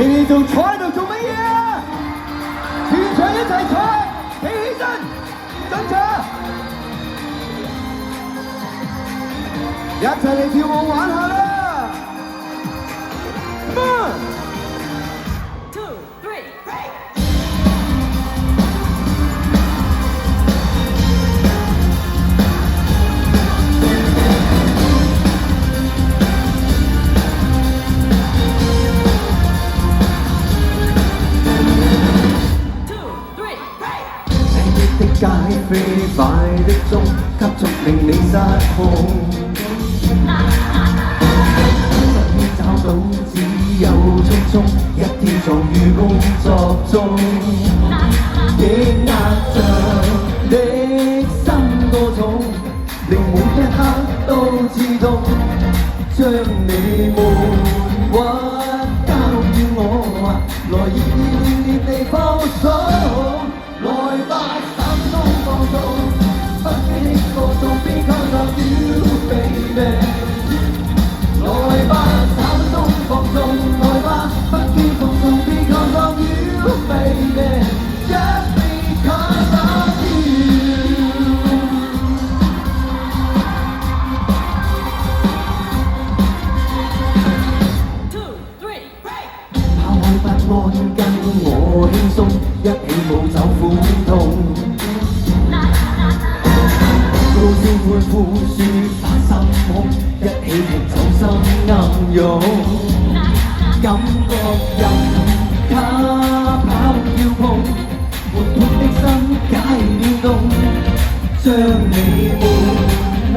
哋仲坐喺度做乜嘢啊？全場一齊坐，企起身，進場，一齊嚟跳舞玩下啦 ！Come on！2, 3, break！ 街飛快的鐘，急速令你失控。找到只有匆匆，一天撞於工作中，抑壓着的心多重，令每一刻都刺痛，將你們屈交於我，來熱烈地放鬆，來吧。Because of you, baby 來吧，慘中放縱，來吧，不羈放縱 Because of you, baby Just because of you 2, 3, break 拋開不安，跟我輕鬆，一起舞走苦痛高聲歡呼抒發心胸，一起拼走心暗湧，感覺任他跑跳碰，活潑的心解變動，將你們